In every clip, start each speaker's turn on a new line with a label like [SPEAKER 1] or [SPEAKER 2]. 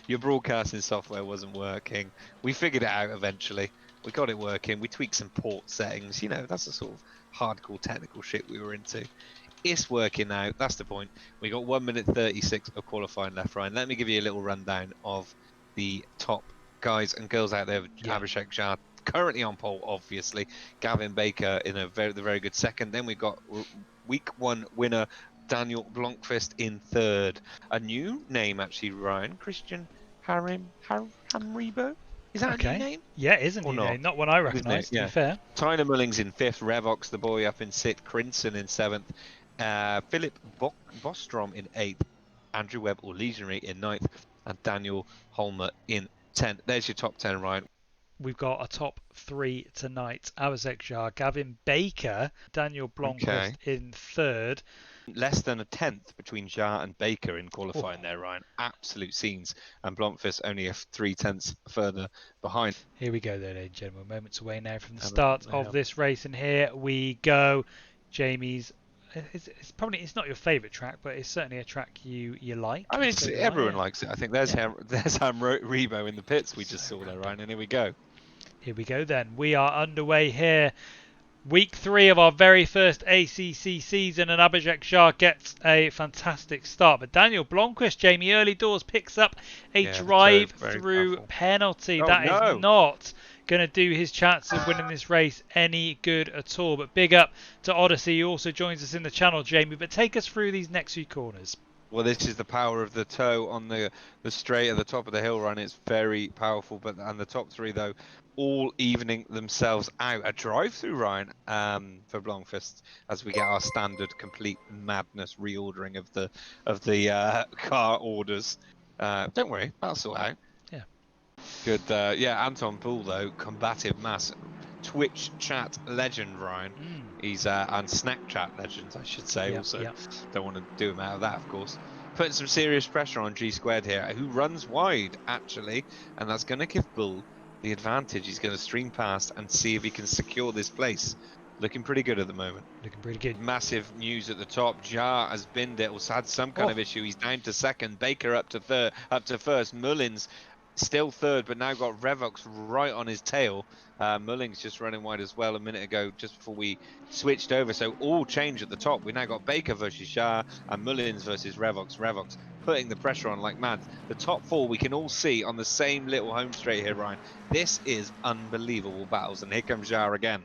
[SPEAKER 1] your broadcasting software wasn't working. We figured it out eventually. We got it working. We tweaked some port settings. You know, that's the sort of hardcore technical shit we were into. It's working now. That's the point. We got 1 minute 36 of qualifying left, Ryan. Let me give you a little rundown of the top guys and girls out there. Abhishek Jha currently on pole, obviously. Gavin Baker in a very good second. Then we got week 1 winner Daniel Blomqvist in third. A new name actually, Ryan. Christian Hamribo. Is that a new name?
[SPEAKER 2] Yeah, it is a new name. Not one I recognise, to be fair.
[SPEAKER 1] Tyler Mullings in 5th. Revox, the boy, up in 6th. Crinson in 7th. Philip Bostrom in 8th. Andrew Webb, or Legionary, in 9th. And Daniel Holmer in 10th. There's your top 10, Ryan.
[SPEAKER 2] We've got a top 3 tonight. Abhishek Jha, Gavin Baker, Daniel Blomqvist in 3rd.
[SPEAKER 1] Less than a 10th between Jha and Baker in qualifying there, Ryan. Absolute scenes. And Blomqvist only a 3/10 further behind.
[SPEAKER 2] Here we go, though, ladies and gentlemen. Moments away now from the start of this race. And here we go. Jamie's. It's not your favourite track, but it's certainly a track you like.
[SPEAKER 1] I mean, everyone likes it. I think there's Rebo in the pits we just saw there, Ryan. And here we go.
[SPEAKER 2] Here we go then. We are underway here. Week 3 of our very first ACC season, and Abhishek Jha gets a fantastic start. But Daniel Blomqvist, Jamie, early doors picks up a drive-through penalty. That is not going to do his chance of winning this race any good at all. But big up to Odyssey, who also joins us in the channel, Jamie. But take us through these next few corners.
[SPEAKER 1] Well, this is the power of the toe on the straight at the top of the hill run. It's very powerful, and the top 3 though, all evening themselves out. A drive-through, Ryan, for Blomqvist, as we get our standard complete madness reordering of the car orders. Don't worry, that'll sort out.
[SPEAKER 2] Yeah.
[SPEAKER 1] Good. Anton Poole though, combative mass. Twitch chat legend, Ryan. He's and Snack chat legend, I should say. Don't want to do him out of that, of course. Putting some serious pressure on G Squared here, who runs wide actually, and that's going to give Bull the advantage. He's going to stream past and see if he can secure this place. Looking pretty good at the moment.
[SPEAKER 2] Looking pretty good.
[SPEAKER 1] Massive news at the top. Jha has binned it, or had some kind of issue. He's down to second. Baker up to first. Mullins still third, but now got Revox right on his tail. Mullings just running wide as well a minute ago, just before we switched over. So all change at the top. We now got Baker versus Jha and Mullins versus Revox. Revox putting the pressure on like mad. The top 4 we can all see on the same little home straight here, Ryan. This is unbelievable battles, and here comes Jha again.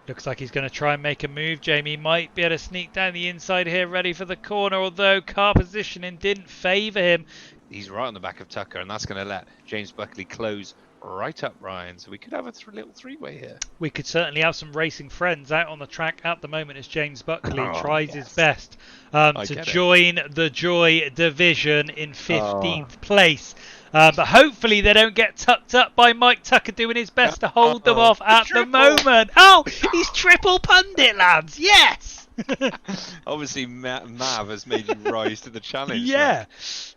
[SPEAKER 2] Looks like he's going to try and make a move. Jamie might be able to sneak down the inside here, ready for the corner, although car positioning didn't favour him.
[SPEAKER 1] He's right on the back of Tucker, and that's going to let James Buckley close right up, Ryan. So we could have a little 3-way here.
[SPEAKER 2] We could certainly have some racing friends out on the track at the moment as James Buckley tries his best to join the Joy Division in 15th place. But hopefully they don't get tucked up by Mike Tucker doing his best to hold them off at the moment. Oh, he's triple pundit, lads. Yes!
[SPEAKER 1] Obviously, Mav has made you rise to the challenge.
[SPEAKER 2] Yeah.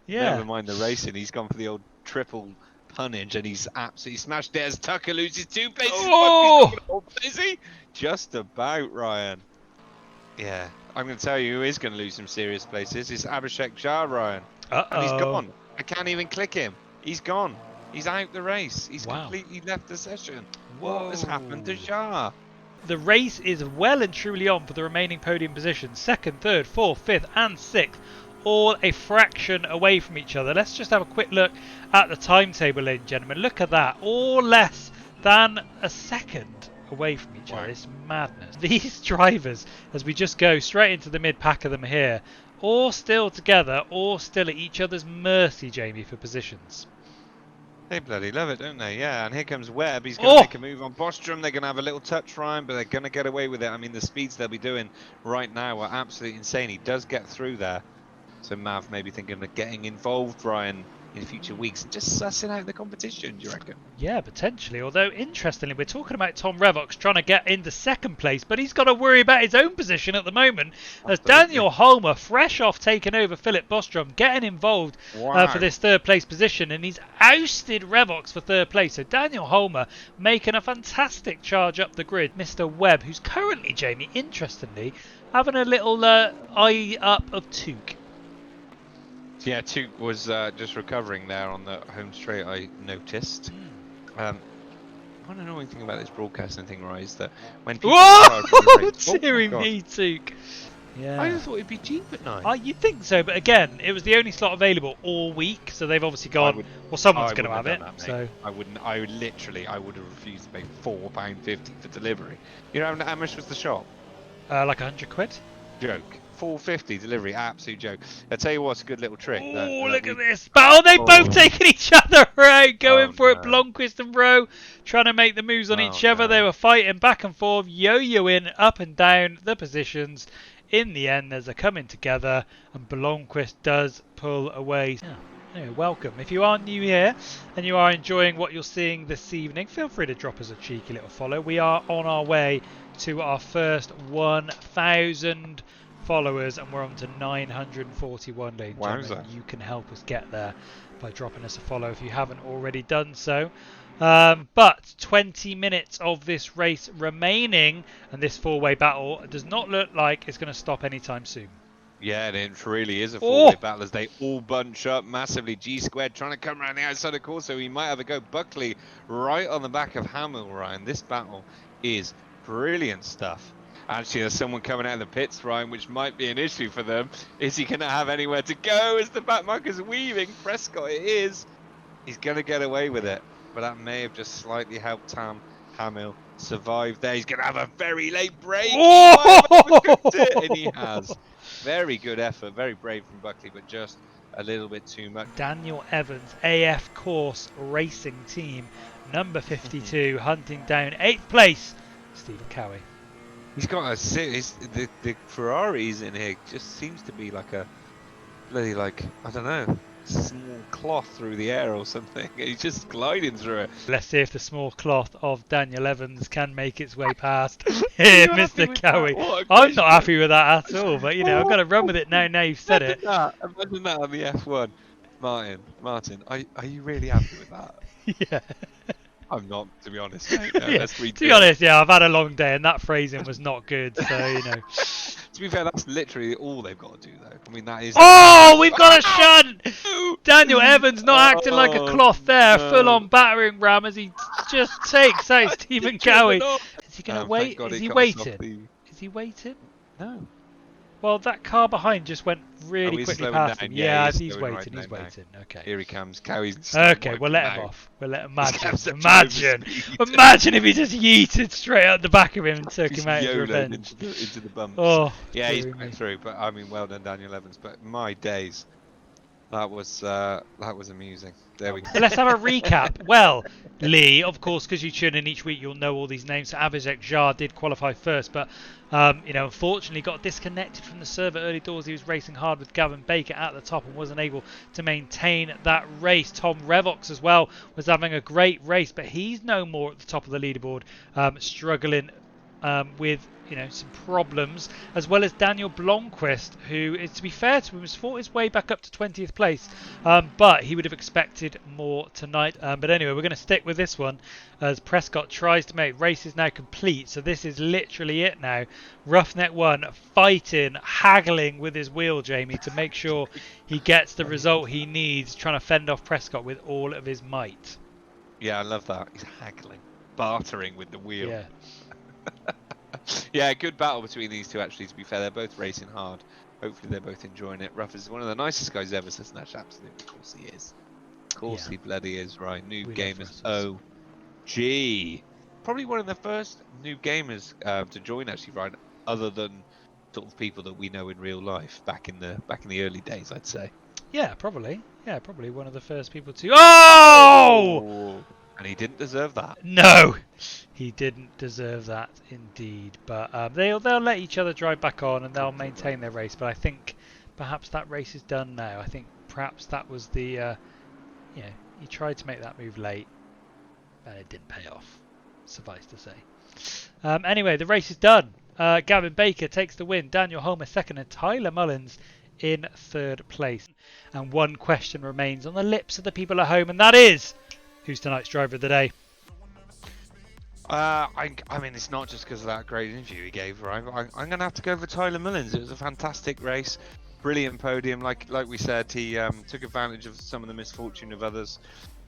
[SPEAKER 1] Never mind the racing. He's gone for the old triple punnage, and he's absolutely smashed it as Tucker loses 2 places.
[SPEAKER 2] Oh!
[SPEAKER 1] Is he? Just about, Ryan. Yeah. I'm going to tell you who is going to lose some serious places. It's Abhishek Jha, Ryan. And he's gone. I can't even click him. He's gone. He's out the race. He's completely left the session. What has happened to Jha?
[SPEAKER 2] The race is well and truly on for the remaining podium positions. 2nd, 3rd, 4th, 5th and 6th. All a fraction away from each other. Let's just have a quick look at the timetable, ladies and gentlemen. Look at that. All less than a second away from each other. It's madness. These drivers, as we just go straight into the mid-pack of them here, all still together, all still at each other's mercy, Jamie, for positions.
[SPEAKER 1] They bloody love it, don't they? Yeah, and here comes Webb. He's going to make a move on Bostrom. They're going to have a little touch, Ryan, but they're going to get away with it. I mean, the speeds they'll be doing right now are absolutely insane. He does get through there. So Mav may be thinking of getting involved, Ryan, in future weeks and just sussing out the competition, do you reckon?
[SPEAKER 2] Yeah, potentially. Although, interestingly, we're talking about Tom Revox trying to get into 2nd place, but he's got to worry about his own position at the moment. As Daniel Holmer, fresh off taking over Philip Bostrom, getting involved for this 3rd place position, and he's ousted Revox for 3rd place. So Daniel Holmer making a fantastic charge up the grid. Mr. Webb, who's currently, Jamie, interestingly, having a little eye up of Took.
[SPEAKER 1] Yeah, Tuke was just recovering there on the home straight, I noticed. One annoying thing about this broadcasting thing, right, is that when people
[SPEAKER 2] Whoa!
[SPEAKER 1] start the race... Oh my
[SPEAKER 2] Deary
[SPEAKER 1] god.
[SPEAKER 2] me, Took. Yeah.
[SPEAKER 1] I just thought it'd be cheap at 9.
[SPEAKER 2] You'd think so, but again, it was the only slot available all week, so they've obviously gone, well, someone's
[SPEAKER 1] I
[SPEAKER 2] going to
[SPEAKER 1] wouldn't
[SPEAKER 2] have it.
[SPEAKER 1] done that, mate.
[SPEAKER 2] So
[SPEAKER 1] I wouldn't. I would literally. I would have refused to pay £4.50 for delivery. You know how much was the shop?
[SPEAKER 2] like 100 quid.
[SPEAKER 1] Joke. £4.50 delivery. Absolute joke. I tell you what's a good little trick.
[SPEAKER 2] Oh, look at this! But they've both taken each other out, going for it. Blomqvist and Rowe trying to make the moves on each other. They were fighting back and forth, yo-yoing up and down the positions. In the end, there's a coming together, and Blomqvist does pull away. Yeah. Anyway, welcome. If you are new here and you are enjoying what you're seeing this evening, feel free to drop us a cheeky little follow. We are on our way to our first 1,000 followers, and we're on to 941, ladies and gentlemen. You can help us get there by dropping us a follow if you haven't already done so. But 20 minutes of this race remaining, and this four-way battle does not look like it's going to stop anytime soon.
[SPEAKER 1] Yeah, and it really is a four-way battle as they all bunch up massively. G-squared trying to come around the outside of course, so he might have a go. Buckley right on the back of Hamill, Ryan. This battle is brilliant stuff. Actually, there's someone coming out of the pits, Ryan, which might be an issue for them. Is he going to have anywhere to go as the back marker's weaving? Prescott, it is. He's going to get away with it, but that may have just slightly helped Hamill survive there. He's going to have a very late break. And he has. Very good effort, very brave from Buckley, but just a little bit too much.
[SPEAKER 2] Daniel Evans, AF Course Racing Team, number 52, hunting down 8th place, Stephen Cowie.
[SPEAKER 1] He's got the Ferraris in here just seems to be like a bloody, like, I don't know, small cloth through the air or something. He's just gliding through it.
[SPEAKER 2] Let's see if the small cloth of Daniel Evans can make its way past here, Mr. Cowie. I'm not happy with that at all, but you know, I've got to run with it now you've said it.
[SPEAKER 1] Imagine that on the F1. Martin, are you really happy with that?
[SPEAKER 2] Yeah.
[SPEAKER 1] I'm not, to be honest, mate. No,
[SPEAKER 2] yeah. To be honest, yeah, I've had a long day and that phrasing was not good, so, you know.
[SPEAKER 1] To be fair, that's literally all they've got to do, though. I mean, that is...
[SPEAKER 2] Oh, we've got a shunt! Daniel Evans not acting like a cloth there, full-on battering ram as he just takes out Stephen Cowie. Is he going to wait? Is he waiting? Is he waiting?
[SPEAKER 1] No.
[SPEAKER 2] Well, that car behind just went really quickly past him. Yeah, he's waiting. He's waiting. Okay.
[SPEAKER 1] Here he comes. Cowie's.
[SPEAKER 2] Okay, we'll let him off. We'll let him. Imagine if he just yeeted straight out the back of him and took him out as revenge.
[SPEAKER 1] Into the bumps.
[SPEAKER 2] Oh,
[SPEAKER 1] yeah, he's going through. But I mean, well done, Daniel Evans. But my days, that was amusing. There we go.
[SPEAKER 2] So let's have a recap. Well, Lee, of course, because you tune in each week, you'll know all these names. So Abhishek Jha did qualify first, but you know, unfortunately got disconnected from the server early doors. He was racing hard with Gavin Baker at the top and wasn't able to maintain that race. Tom Revox as well was having a great race, but he's no more at the top of the leaderboard, struggling with, you know, some problems, as well as Daniel Blomqvist, who, to be fair to him, has fought his way back up to 20th place, but he would have expected more tonight. But anyway, we're going to stick with this one as Prescott tries to make race is now complete. So this is literally it now. Roughneck 1 fighting, haggling with his wheel, Jamie, to make sure he gets the result he needs, trying to fend off Prescott with all of his might.
[SPEAKER 1] Yeah, I love that. He's haggling, bartering with the wheel.
[SPEAKER 2] Yeah.
[SPEAKER 1] Yeah, good battle between these two, actually, to be fair. They're both racing hard. Hopefully they're both enjoying it. Ruff is one of the nicest guys ever, says Nash. Absolutely, of course he is. Of course he bloody is, right. NoobGamerz OG. Probably one of the first NoobGamerz to join, actually, right, other than sort of people that we know in real life back in the early days, I'd say.
[SPEAKER 2] Yeah, probably. Yeah, probably one of the first people to... Oh!
[SPEAKER 1] And he didn't deserve that.
[SPEAKER 2] No, he didn't deserve that indeed. But they'll let each other drive back on and they'll maintain their race. But I think perhaps that race is done now. I think perhaps that was the, you know, he tried to make that move late, and it didn't pay off. Suffice to say. Anyway, the race is done. Gavin Baker takes the win. Daniel Holmer second, and Tyler Mullins in third place. And one question remains on the lips of the people at home, and that is, who's tonight's driver of the day?
[SPEAKER 1] I mean, it's not just because of that great interview he gave, right? I'm going to have to go for Tyler Mullins. It was a fantastic race. brilliant podium. Like we said, he took advantage of some of the misfortune of others,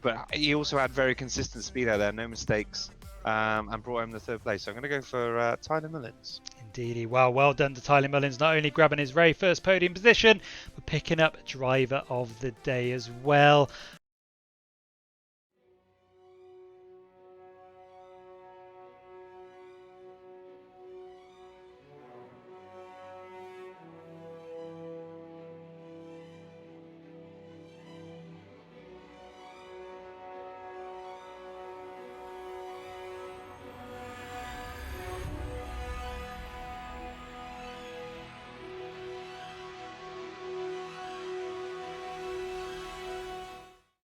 [SPEAKER 1] but he also had very consistent speed out there, no mistakes, and brought home the 3rd place. So I'm going to go for Tyler Mullins.
[SPEAKER 2] Indeedy. Well done to Tyler Mullins, not only grabbing his very first podium position, but picking up driver of the day as well.